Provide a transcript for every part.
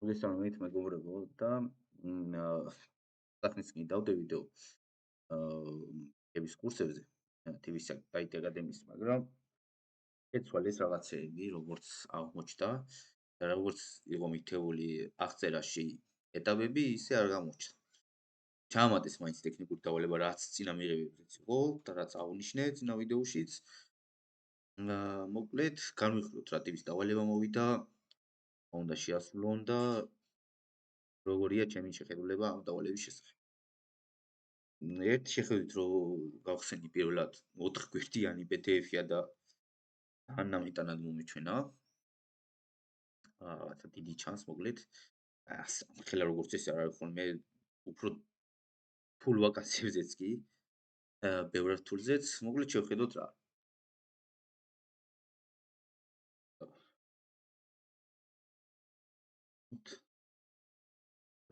მოგესალმებით მეგობრებო და სახნის წინ დავდევიდო ტივის კურსებზე ტივის IT აკადემიის, მაგრამ შეცვალეს რაღაცეები, როგორც აღმოჩნდა და როგორც იყო მითეული აღწერაში ეტაპები, ისე არ გამოჩნდა. ჩაამატეს მაინც ტექნიკური დავალება, რაც წინა მიღებებზეც იყო და რაც აღნიშნე წინა ვიდეოშიც. მოკლედ, განვიხილოთ რა ტიპის დავალება მოვიდა, რა უნდა შეასრულონ და როგორია ჩემი შეხედულება ამ დავალების შესახებ. ერთი შეხედვით რო გავხსენი პირველად 4 გვერდიანი PDF-ია და თან ამიტანად მომეჩვენა. რაღაცა დიდი ჩანს მოკლედ. ხელა როგორც ეს არ არის ხოლმე უფრო full ვაკანსიებზეც კი, ბევრ რთულზეც, მოკლედ შევხედოთ რა.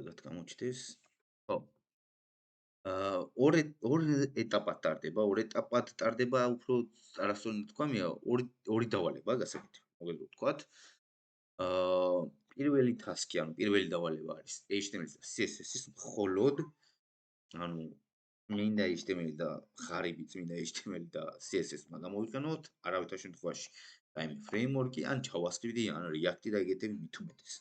რადგან გამოჩნდეს. ხო. ორ ეტაპად ტარდება, ორ ეტაპად ტარდება, უფრო არასწორი თქვამია, ორი დავალება გასაკეთებელი. მოკლედ ვთქვათ. პირველი task-ი, ანუ პირველი დავალება არის HTML-ის და CSS-ის მხოლოდ, ანუ მინდა HTML და ღარიბი წმინდა HTML და CSS-მა გამოვიყენოთ, არავითარ შემთხვევაში რაიმე framework-ი ან JavaScript-ი ან React-ი და ეგეთები მით უმეტეს.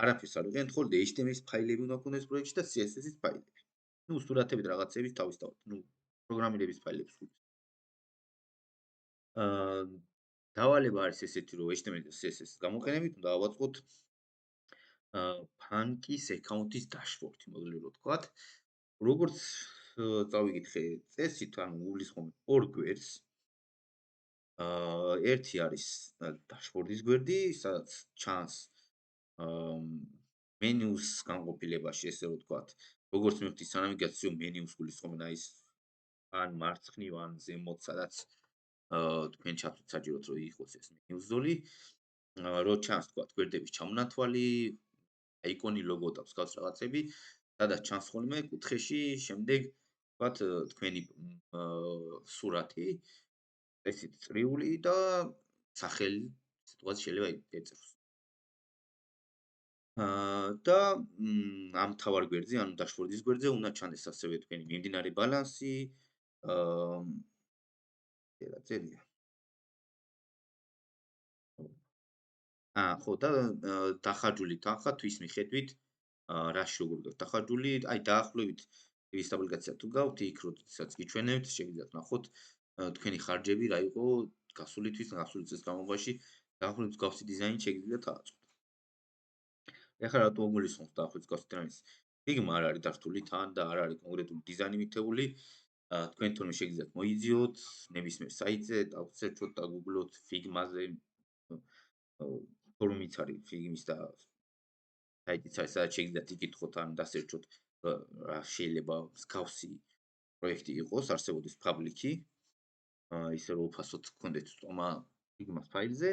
არაფერს არ ვიყენებთ, ხოლმე HTML-ის ფაილები უნდა გქონდეს პროექტში და CSS-ის ფაილები. ნუ სურათები და რაღაცების თავისთავად, ნუ პროგრამირების ფაილებს ვქონდეს. დავალება არის ესეთი, რომ HTML და CSS-ის გამოყენებით უნდა ავაწყოთ ფანკის აკაუნტის დაშბორდი, მოკლედ რო ვთქვათ. როგორც წავიკითხე წესით, ანუ გულისხმობ ორ გვერდს. ერთი არის დაშბორდის გვერდი, სადაც ჩანს მენიუს განყოფილებაში, ესე რომ ვთქვათ, როგორც მივხვდით სანავიგაციო მენიუს გულისხმობენ აი ეს ან მარცხნივ, ან ზემოთ, სადაც თქვენ ჩავთვლით საჭიროდ რომ იყოს ეს მენიუს ზოლი. რო ჩანს ვთქვათ გვერდების ჩამონათვალი, აიკონი, ლოგო და მსგავს რაღაცები, სადაც ჩანს ხოლმე კუთხეში, შემდეგ ვთქვათ თქვენი სურათი, ესეთ წრიული და სახელი სიტუაცია შეიძლება ეწეროს. და ამ თავარ გვერდზე, ანუ დაშბორდის გვერდზე უნდა ჩანდეს ასევე თქვენი მიმდინარე ბალანსი, რა წერია? ხო და დახარჯული თანხა თვის მიხედვით, რაში როგორ გაქვთ დახარჯული, აი დაახლოებით ტივის აპლიკაცია თუ გავთ, იქ როდესაც გიჩვენებთ, შეგიძლიათ ნახოთ თქვენი ხარჯები რა იყო გასული თვის, გასული წლის განმავლობაში, დაახლოებით მსგავსი დიზაინით შეგიძლიათ აწყოთ. ეხლა რატო გულისხმობთ დაახლოებით მსგავსი დიზაინის? ფიგმა არ არის დართული თან და არ არის კონკრეტული დიზაინი მითეული. თქვენ თორმე შეგიძლიათ მოიძიოთ ნებისმიერ საიტზე, დავსერჩოთ და გუგლოთ ფიგმაზე. ფორუმიც არის ფიგმის და საიტიც არის, სადაც შეგიძლიათ იკითხოთ ან დასერჩოთ რა შეიძლება მსგავსი პროექტი იყოს, არსებობდეს ფაბლიკი. ისე რომ უფასოდ გქონდეთ სტომა ფიგმას ფაილზე.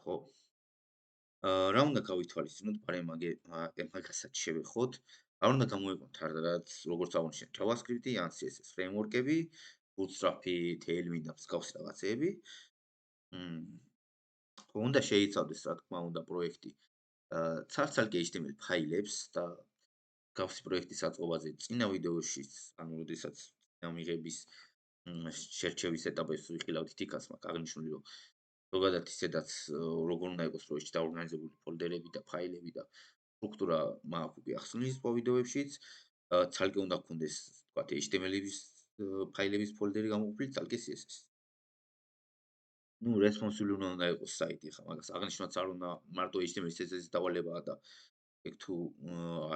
ხო. რა უნდა გავითვალისწინოთ, მაგასაც შევეხოთ. არ უნდა გამოვიყენოთ რაც როგორც აღნიშნე JavaScript-ი ან CSS framework-ები, Bootstrap-ი, Tailwind და მსგავსი რაღაცეები. უნდა შეიცავდეს, რა თქმა უნდა, პროექტი ცალ-ცალკე HTML ფაილებს და გავსი პროექტის აწყობაზე წინა ვიდეოში, ანუ როდესაც მიღების შერჩევის ეტაპებს ვიხილავთ, იქაც მაქვს აღნიშნული, რომ ზოგადად ისედაც როგორ უნდა იყოს პროექტში დაორგანიზებული ფოლდერები და ფაილები და სტრუქტურა მაქვს უკვე ახსნის ვიდეოებშიც. ცალკე უნდა გქონდეს, თქვათ, HTML-ის ფაილების ფოლდერი გამოყოფილი, ცალკე CSS. ნუ responsive უნდა იყოს საიტი, ხა მაგას აღნიშნავს არ უნდა მარტო HTML-ის CSS-ის დავალებაა და ეგ თუ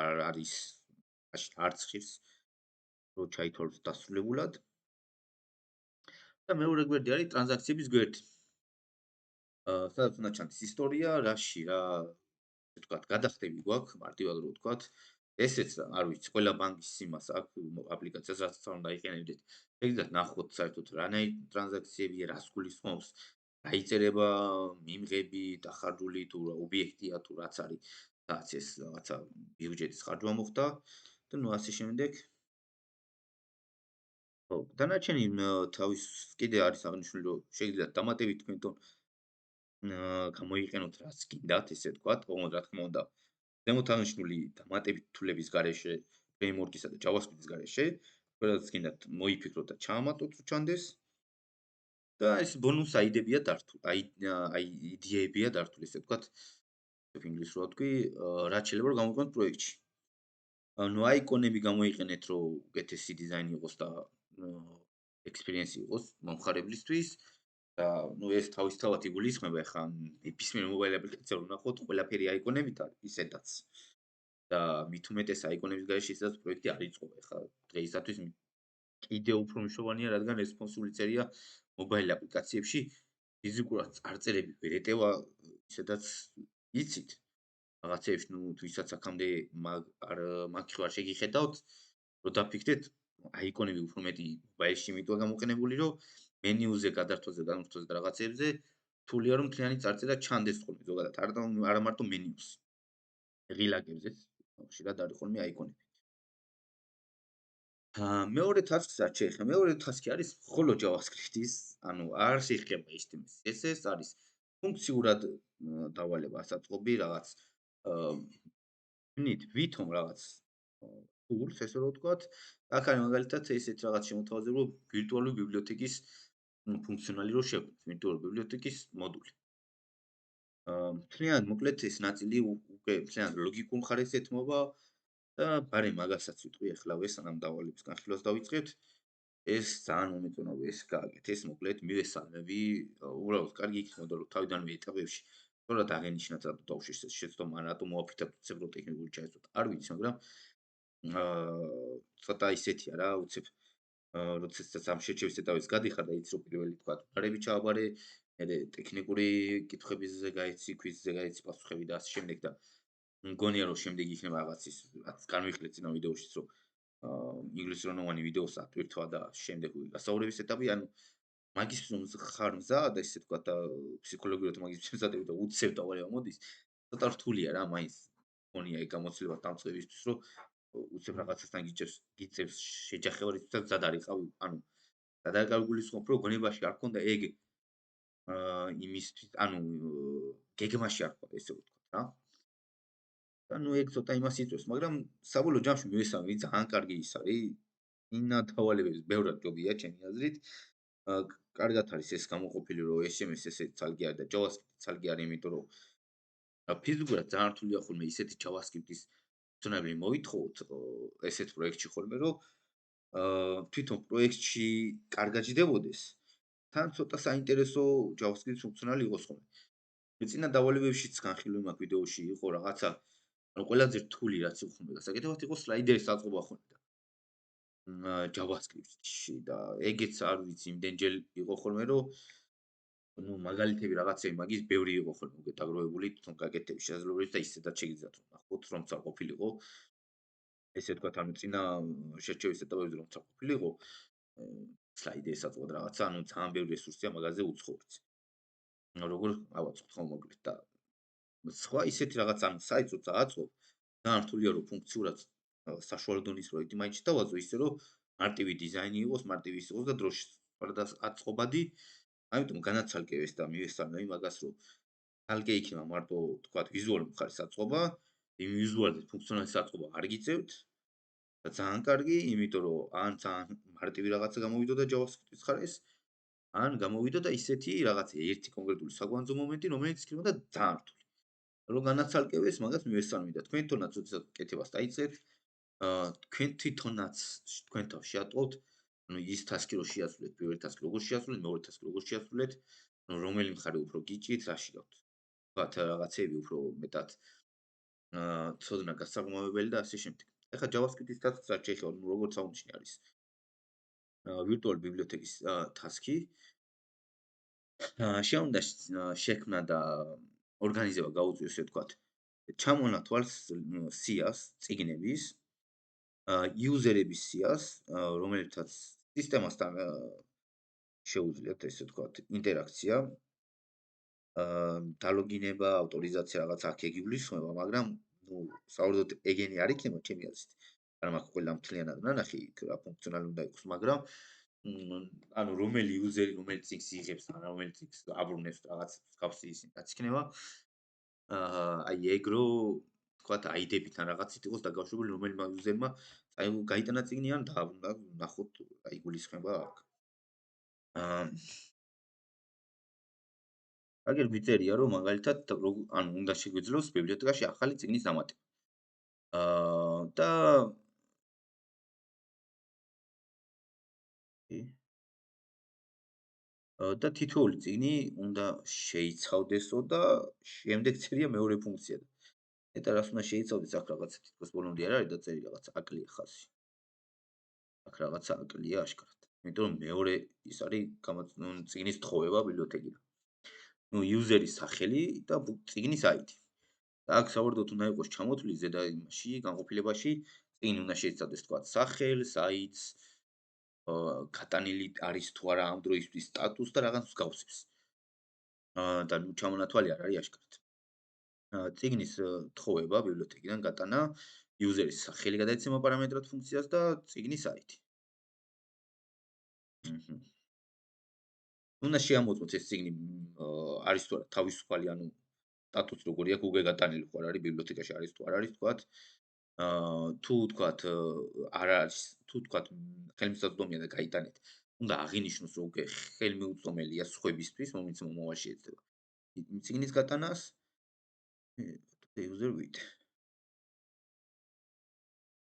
არ არის არც ხირს რო ჩაითვალოს დასრულებულად. და მეორე გვერდი არის ტრანზაქციების გვერდი. სადაც უნდა ჩანდეს ისტორია, რაში რა ვთქვათ, გადახდები გვაქვს, მარტივად რო ვთქვათ. ესეც არ ვიცი, ყველა ბანკის იმას აქვს აპლიკაციას, რაც უნდა იყენებდეთ. შეგიძლიათ ნახოთ საერთოდ რანაირი ტრანზაქციებია, რას გულისხმობს, რა იწერება მიმღები, დახარჯული თუ ობიექტია თუ რაც არის, რაც ეს რაღაცა ბიუჯეტის ხარჯვა მოხდა და ნუ ასე შემდეგ. ხო, დანარჩენი თავის კიდე არის აღნიშნული, რომ შეგიძლიათ დამატებით თქვენ გამოიყენოთ რაც გინდათ, ესე ვთქვათ, ოღონდ რა თქმა უნდა, ზემოთ აღნიშნული დამატებით თულების გარეშე, framework-ისა და JavaScript-ის გარეშე, რაც გინდათ მოიფიქროთ და ჩაამატოთ, თუ ჩანდეს და ეს ბონუს აიდებია დართული, იდეებია დართული, ესე ვთქვათ, ინგლისურად ვთქვი, რაც შეიძლება რომ გამოვიყენოთ პროექტში. ანუ აიკონები გამოიყენეთ, რომ უკეთესი დიზაინი იყოს და experience იყოს მომხარებლისთვის და ეს თავისთავად იგულისხმება, ახლა ნებისმიერ მობაილ აპლიკაციაზე რომ ნახოთ, ყველაფერი აიკონებით არის ისედაც და მით უმეტეს აიკონების გარეშე ისედაც პროექტი არ იწყება. ახლა დღეისათვის კიდევ უფრო მნიშვნელოვანია, რადგან რესპონსული წერია მობაილ აპლიკაციებში ფიზიკურად წარწერები ვერ ეტევა, ისედაც იცით. რაღაცეებში, ვისაც აქამდე მაგ არ შეგიხედავთ, რომ დაფიქრდეთ, აიკონები უფრო მეტი მობაილში იმიტოა გამოყენებული, რომ მენიუზე, გადართვაზე, განვრთვაზე და რაღაცებზე რთულია, რომ მთლიანი წარწერა ჩანდეს ხოლმე ზოგადად, არა მარტო მენიუს. ღილაკებზეც ხშირად არის ხოლმე აიკონები. მეორე ტასკს რაც შეეხება, მეორე ტასკი არის მხოლოდ JavaScript-ის, ანუ არ შეეხება HTML-ს. CSS არის ფუნქციურად დავალება ასაწყობი რაღაც ვნით ვითომ რაღაც ტულს, ესე რომ ვთქვათ. აქ არის მაგალითად ესეთ რაღაც შემოთავაზებულ ვირტუალური ბიბლიოთეკის ფუნქციონალი რო შექმნით, ვირტუალური ბიბლიოთეკის მოდული. მთლიანად მოკლედ ეს ნაწილი უკვე მთლიანად ლოგიკურ მხარეს ეთმობა და ბარემ მაგასაც ვიტყვი ახლავე, სანამ დავალების განხილვას დავიწყებთ. ეს ძალიან მომეწონა ეს გააკეთე, ეს მოკლედ მივესალმები, უბრალოდ კარგი იქნებოდა რომ თავიდანვე ეტაპებში სწორად აღენიშნათ რატო დავშიშ ეს შეცდომა, რატო მოაფიქრეთ უცებ რო ტექნიკური ჩაესვათ. არ ვიცი, მაგრამ ცოტა ისეთია რა, უცებ როდესაც ამ შეჩევის ეტაპებს გადიხარ და იცი რომ პირველი თქვა დარები ჩააბარე, მერე ტექნიკური კითხვებზე გაიცი, კვიზზე გაიცი პასუხები და ასე შემდეგ და მგონია რომ შემდეგ იქნება რაღაც ის რაც განვიხილეთ წინა ვიდეოშიც რომ ინგლისურენოვანი ვიდეოს ატვირთვა და შემდეგ გასაუბრების ეტაპი, ანუ მაგისთვის რომ ხარ მზად, ესე ვთქვათ და ფსიქოლოგიურად მაგისთვის მზადები და უცებ დავალება მოდის, ცოტა რთულია რა, მაინც მგონია ეგ გამოცდილება დამწყებისთვის, რომ უცებ რაღაცასთან გიწევს შეჯახება, რითაც მზად არ იყავი, ანუ სადარგავი გულისხმობ, რომ გონებაში არ ქონდა ეგ იმისთვის, ანუ გეგმაში არ ქონდა, ესე ვთქვათ რა. და ეგ ცოტა იმას იწვევს, მაგრამ საბოლოო ჯამში მივესალმი, ძალიან კარგი ის არის. ინა დავალებების ბევრად ჯობია ჩემი აზრით. კარგად არის ეს გამოყოფილი, რომ SMS ესე ცალკე არის და JavaScript ცალკე არის, იმიტომ რომ ფიზიკურად ძალიან რთულია ხოლმე ისეთი JavaScript-ის ფუნქციონალები მოითხოვოთ ესეთ პროექტში ხოლმე, რომ თვითონ პროექტში კარგად ჯდებოდეს. თან ცოტა საინტერესო JavaScript ფუნქციონალი იყოს ხოლმე. წინა დავალებებშიც განხილვი მაქვს ვიდეოში იყო რაღაცა, ანუ ყველაზე რთული რაც იყო ხოლმე გასაკეთებლად იყო სლაიდერის აწყობა ხოლმე და JavaScript-ში და ეგეც არ ვიცი, იმდენჯერ იყო ხოლმე, რომ მაგალითები რაღაცები მაგის ბევრი იყო ხოლმე უკვე დაგროვებული თვითონ გაკეთების შესაძლებლობით და ისედაც შეგიძლიათ რომ ნახოთ, რომც არ ყოფილიყო. ესე ვთქვათ, ანუ წინა შერჩევის ეტაპებზე რომც არ ყოფილიყო, სლაიდერის აწყობა და რაღაცა, ანუ ძალიან ბევრი რესურსია მაგაზე უცხოურიც. როგორ ავაწყოთ ხოლმე მოკლედ და სხვა ისეთი რაღაც, ანუ საიტს როცა აწყობ, ძალიან რთულია რომ ფუნქციურად საშუალო დონის პროექტი მაინც დავაწყო ისე რომ მარტივი დიზაინი იყოს, მარტივი ის იყოს და დროში და აწყობადი. ამიტომ განაცალკე ეს და მივესალმები მაგას, რომ ცალკე იქნება მარტო თქვათ ვიზუალური მხარის აწყობა, იმ ვიზუალურ ფუნქციონალის აწყობა არ გიწევთ და ძალიან კარგი, იმიტომ რომ ან ძალიან მარტივი რაღაცა გამოვიდოდა JavaScript-ის მხარეს, ან გამოვიდოდა ისეთი რაღაც ერთი კონკრეტული საკვანძო მომენტი, რომელიც იქნებოდა ძალიან რთული. რომ განაცალკევეს, მაგას მივესალმები და თქვენ თვითონაც როდესაც კეთებას დაიწყებთ, თქვენ თვითონაც თქვენ თავს შეატყობთ, ანუ ის ტასკი რო შეასრულეთ, პირველი ტასკი როგორ შეასრულეთ, მეორე ტასკი როგორ შეასრულეთ, რომელი მხარე უფრო გიჭირთ, რაში გავთ. თქვათ რაღაცები უფრო მეტად ცოდნა გასაღმავებელი და ასე შემდეგ. ეხლა JavaScript-ის ტასკს რაც შეეხება, როგორც აღნიშნე არის ვირტუალური ბიბლიოთეკის ტასკი. შეუნდა შექმნა და ორგანიზება გაუწიოს, ესე ვთქვათ. ჩამონათვალს სიას, წიგნების, იუზერების სიას, რომელთაც სისტემასთან შეუძლიათ, ესე ვთქვათ, ინტერაქცია, დალოგინება, ავტორიზაცია რაღაც აქ ეგ იგულისხმება, მაგრამ საერთოდ ეგენი არ იქნება ჩემი აზრით. არ მაქვს ყველა მთლიანად ნანახი, იქ რა ფუნქციონალი უნდა იყოს, მაგრამ ანუ რომელი იუზერი რომელიც წიგნს იღებს ან რომელიც წიგნს აბრუნებს რაღაც მსგავსი ისინი რაც იქნება აი ეგრო თქვათ აიდებით ან რაღაცით იყოს დაკავშირებული რომელმა იუზერმა აი გაიტანა წიგნი ან დააბრუნა ნახოთ აი გულისხმება აქ აა აგერ გვიწერია რომ მაგალითად ანუ უნდა შეგვიძლოს ბიბლიოთეკაში ახალი წიგნის დამატება და და თითოეული წიგნი უნდა შეიცავდესო და შემდეგ წერია მეორე ფუნქცია. ნეტარ რას უნდა შეიცავდეს აქ რაღაცა თითქოს ბოლომდე არ არის დაწერილი რაღაცა აკლია ხაზი. აქ რაღაცა აკლია აშკარად. იმიტომ რომ მეორე ის არის წიგნის თხოვება ბიბლიოთეკიდან. ნუ იუზერის სახელი და წიგნის ID. და აქ საბოლოოდ უნდა იყოს ჩამოთვლილი ზედა იმაში განყოფილებაში წიგნი უნდა შეიცავდეს თქვა სახელს, ID-ს გატანილი არის თუ არა ამ დროისთვის სტატუსს და რაღაც მსგავსებს. და ნუ ჩამონათვალი არ არის აშკარად. წიგნის თხოვება ბიბლიოთეკიდან გატანა, იუზერის სახელი გადაეცემა პარამეტრად ფუნქციას და წიგნის ID. უნდა შეამოწმოთ ეს წიგნი არის თუ არა თავისუფალი, ანუ სტატუსი როგორია, უკვე გატანილი ხო არ არის ბიბლიოთეკაში არის თუ არ არის თქვათ. თუ თქვათ არ არის, თუ თქვათ ხელმისაწვდომია და გაიტანეთ, უნდა აღინიშნოს რომ უკვე ხელმიუწვდომელია სხვებისთვის, რომელიც მომავალში ეძება. წიგნის გატანას user with.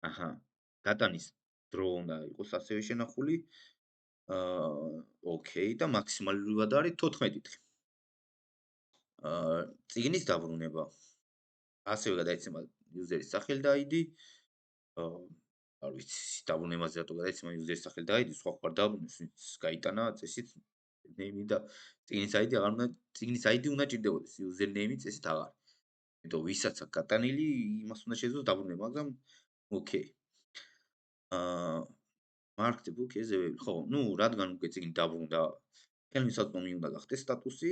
აჰა. გატანის დრო უნდა იყოს ასევე შენახული. ოკეი და მაქსიმალურად არის 14 დღე. წიგნის დაბრუნება. ასევე გადაეცემა იუზერის სახელი და ID. არ ვიცი, დაბრუნებაზე რატო გადაეცემა იუზერის სახელი და ID, სხვა ხარ დაბრუნებს, ვინც გაიტანა წესით name და წიგნის ID აღარ უნდა წიგნის ID უნდა ჭირდებოდეს, user name წესით აღარ. იმიტომ ვისაც აქვს გატანილი, იმას უნდა შეძლოს დაბრუნება, მაგრამ ოკეი. mark the book as available. ხო, ნუ რადგან უკვე წიგნი დაბრუნდა, ხელმისაწვდომი უნდა გახდეს სტატუსი.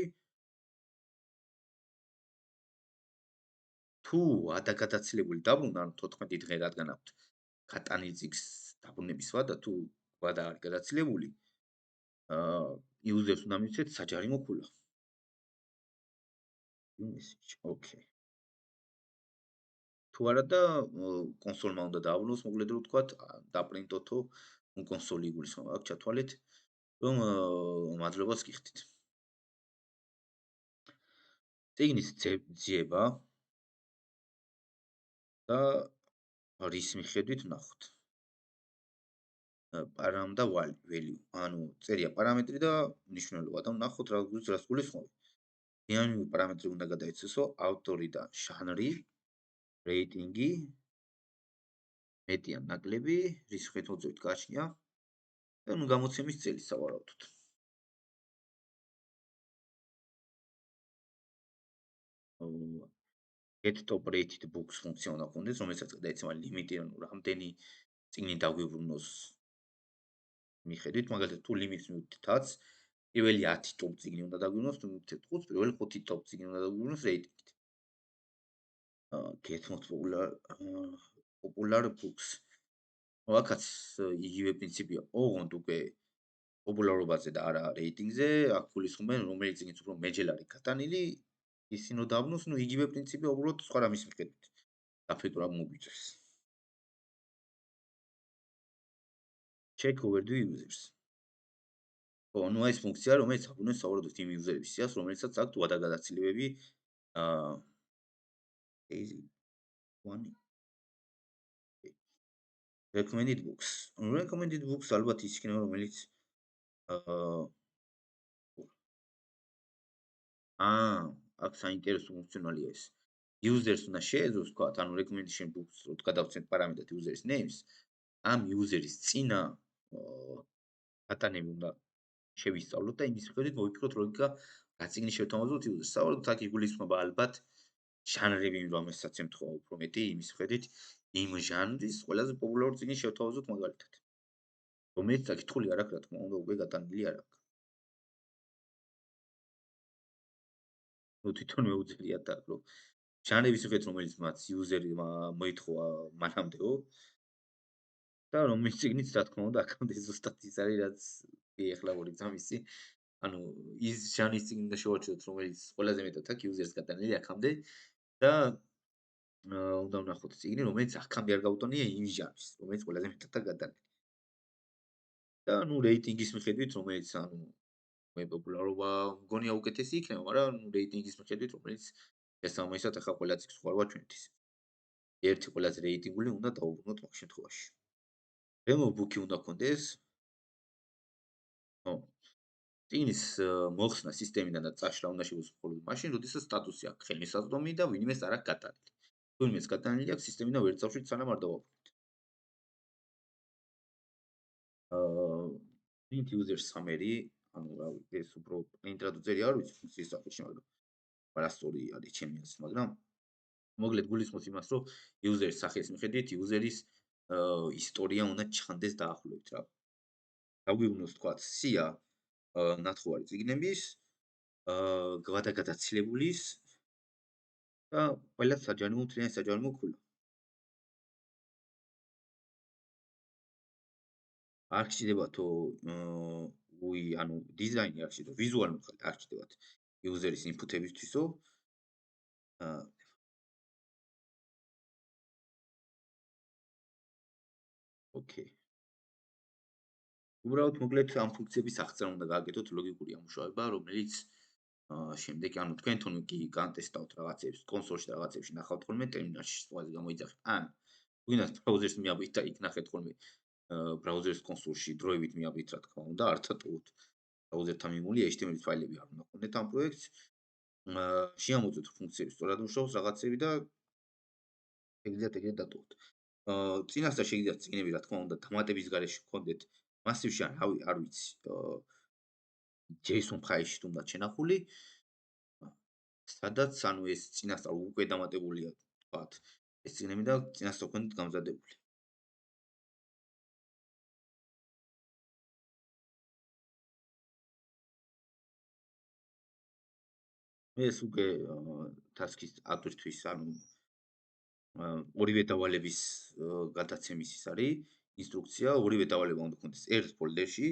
თუ გადაცილებული დაბრუნდა, ანუ 14 დღე რადგან აქვთ გატანილ წიგნს დაბრუნების ვადა, თუ ვადა არის გადაცილებული, იუზერს უნდა მიცეთ საჯარიმო ქულა. ოკეი. თუ არა და კონსოლმა უნდა დააბრუნოს, მოკლედ რომ ვთქვათ, დაპრინტოთო კონსოლი იგულისხმება, აქ ჩათვალეთ, რომ მადლობას გიხდით. წიგნის ძიება და რის მიხედვით ვნახოთ. param და value, ანუ წერია პარამეტრი და მნიშვნელობა და ვნახოთ რა გულისხმობს. დინამიკური პარამეტრი უნდა გადაიცესო ავტორი და ჟანრი, რეიტინგი, მეტი ან ნაკლები, რის მიხედვით გააჩნია და ნუ გამოცემის წელი სავარაუდოდ. get top rated books ფუნქცია უნდა გქონდეს, რომელსაც გადაეცემა ლიმიტი, ანუ რამდენი წიგნი დაგვიბრუნოს მიხედვით, მაგალითად თუ ლიმიტს მივთითაც, პირველი 10 top წიგნი უნდა დაგვიბრუნოს, თუ მივთითეთ 5, პირველი 5 top წიგნი უნდა დაგვიბრუნოს რეიტინგით. get most popular books. აქაც იგივე პრინციპია, ოღონდ უკვე პოპულარობაზე და არა რეიტინგზე, აქ გულისხმობენ რომელიც წიგნიც უფრო მეჯელ არის გატანილი, ისინი რომ დაბრუნოს, ნუ იგივე პრინციპია უბრალოდ სხვა რამის მიხედვით. დაფეთრა მოგვიწევს. check overdue users. ხო, ნუ ეს ფუნქცია, რომელიც აბრუნებს სავარაუდოდ იმ იუზერების სიას, რომელსაც აქვთ ვადა გადაცილებები easy one recommended books. recommended books ალბათ ის იქნება, რომელიც აქ საინტერესო ფუნქციონალია ეს. users უნდა შეეძლოს თქვა, ანუ recommendation books რო გადავცემთ პარამეტრად user-ის names, ამ user-ის წინა გატანები უნდა შევისწავლოთ და იმის მიხედვით მოვიფიქროთ ლოგიკა რა წიგნი შევთავაზოთ user-ს. სავარაუდოდ აქ იგულისხმება ალბათ ჟანრები, რომელსაც ემთხვევა უფრო მეტი იმის მიხედვით იმ ჟანრის ყველაზე პოპულარული წიგნი შევთავაზოთ მაგალითად. რომელიც საკითხული არ აქვს, რა თქმა უნდა, უკვე გატანილი არ აქვს. ნუ თვითონ მეუძლიათ აქ რომ ჟანრების მიხედვით რომელიც მათ user-მა მოითხოვა მანამდეო და რომელიც წიგნიც რა თქმა უნდა აქამდე ზუსტად ის არის რაც ეხლა ორი წამისი. ანუ ის ჟანრის წიგნი უნდა შევარჩიოთ, რომელიც ყველაზე მეტად აქ იუზერს გატანილი აქამდე და უნდა ვნახოთ წიგნი, რომელიც აქამდე არ გაუტანია იმ ჟანრს, რომელიც ყველაზე მეტად აქ გატანილი. და ნუ რეიტინგის მიხედვით, რომელიც ანუ მე პოპულარობა მგონია უკეთესი იქნება, მაგრამ ნუ რეიტინგის მიხედვით, რომელიც შესაბამისად ახლა ყველა წიგნს ხوارვა ჩვენთვის. ერთი ყველაზე რეიტინგული უნდა დაუბრუნოთ მაგ შემთხვევაში. demo book-ი უნდა გქონდეს. ო, წიგნის მოხსნა სისტემიდან და წაშლა უნდა შევძლოს მხოლოდ მაშინ, როდესაც სტატუსი აქვს ხელმისაწვდომი და ვინმეს არ აქვს გატანილი. თუ ვინმეს გატანილი აქვს, სისტემიდან ვერ წავშლით, სანამ არ დავაბრუნოთ. print user summary, ანუ რა ვიცი, ეს უფრო ინტროდუცერი არ ვიცი ფუნქციის სახეში, მაგრამ არასწორი არის ჩემი აზრით, მაგრამ მოკლედ გულისხმობს იმას, რომ user-ის სახის მიხედვით user-ის ისტორია უნდა ჩანდეს დაახლოებით რა. დაგვიგნოს თქვათ სია ნათხოვარი წიგნების, გადაგაცილებულის და ყველა საჯარიმო მთლიანი საჯარიმო ქულა. არ გჭირდებათო ანუ დიზაინი არ გჭირდება, ვიზუალური მხარე არ გჭირდებათ user-ის input-ებისთვისო. ოკეი. უბრალოდ მოკლედ ამ ფუნქციების აღწერა უნდა გააკეთოთ ლოგიკური ამუშავება, რომელიც შემდეგ ანუ თქვენ თუნ კი განტესტავთ რაღაცებს, კონსოლში რაღაცებში ნახავთ ხოლმე ტერმინალში სხვაზე გამოიძახეთ. ან ვინაც ბრაუზერს მიაბით და იქ ნახეთ ხოლმე ბრაუზერის კონსოლში დროებით მიაბით რა თქმა უნდა, არ დატოვოთ ბრაუზერთან მიმული HTML ფაილები არ უნდა გქონდეთ ამ პროექტს. შეამოწმოთ ფუნქციების სწორად მუშაობს რაღაცები და შეგიძლიათ ეგრეთ დატოვოთ. წინასწარ შეგიძლიათ წიგნები რა თქმა უნდა დამატების გარეშე გქონდეთ მასივში არ ვიცი JSON ფაილში თუნდაც შენახული, სადაც ანუ ეს წინასწარ უკვე დამატებულია თქვათ ეს წიგნები და წინასწარ გქონდეთ გამზადებული. ეს უკვე task-ის ავტორთვის ანუ ორივე დავალების გადაცემის ის არის ინსტრუქცია, ორივე დავალება უნდა გქონდეს ერთ ფოლდერში,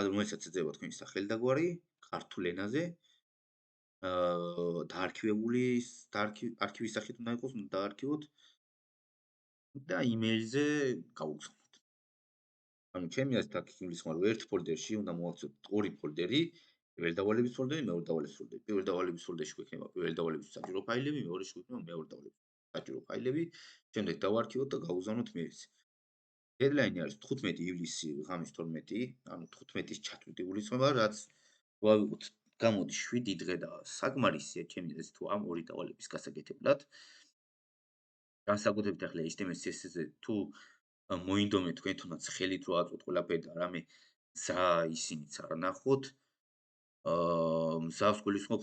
რომელსაც ეძება თქვენი სახელი და გვარი, ქართულ ენაზე, დაარქივებული არქივის სახით უნდა იყოს, უნდა დაარქივოთ და იმეილზე გავუგზავნოთ. ანუ ჩემი აზრით აქ გულისხმობ, რომ ერთ ფოლდერში უნდა მოვაქცევთ ორი ფოლდერი, პირველი დავალების ფოლდერი, მეორე დავალების ფოლდერი. პირველი დავალების ფოლდერში გვექნება პირველი დავალების საჭირო ფაილები, მეორეში გვექნება მეორე დავალების საჭირო ფაილები, შემდეგ დავარქივოთ და გავუგზავნოთ მეილზე. დედლაინი არის 15 ივლისი ღამის 12, ანუ 15-ის ჩათვლით იგულისხმება, რაც ვავიღოთ გამოდის 7 დღე და საკმარისია ჩემი აზრით თუ ამ ორი დავალების გასაკეთებლად. განსაკუთრებით ახლა HTML CSS-ზე თუ მოინდომეთ თქვენ თუნდაც ხელით რო აწვოთ ყველაფერი და რამე გზა ისინიც არ ნახოთ. მზავს გულისხმობ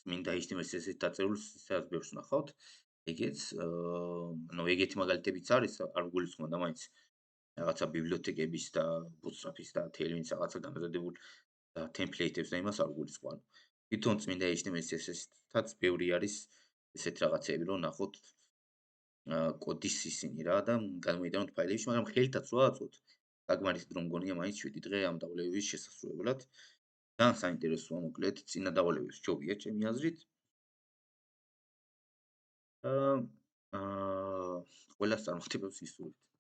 წმინდა HTML CSS-ით დაწერილს სადაც ბევრს ნახავთ. ეგეც ანუ ეგეთი მაგალითებიც არის, არ გულისხმობ და მაინც რაღაცა ბიბლიოთეკების და bootstrap-ის და თელვინს რაღაცა გამზადებულ და template-ებს და იმას არ გულისხმობ. თვითონ წმინდა HTML CSS-თაც ბევრი არის ესეთ რაღაცები, რომ ნახოთ კოდის ისინი რა და გამოიტანოთ ფაილებში, მაგრამ ხელითაც რო აწვოთ, საკმარისი დრო მგონია მაინც 7 დღე ამ დავალებების შესასრულებლად. ძალიან საინტერესოა მოკლედ წინა დავალებებს ჯობია ჩემი აზრით. ყველას წარმატებებს ვისურვებთ.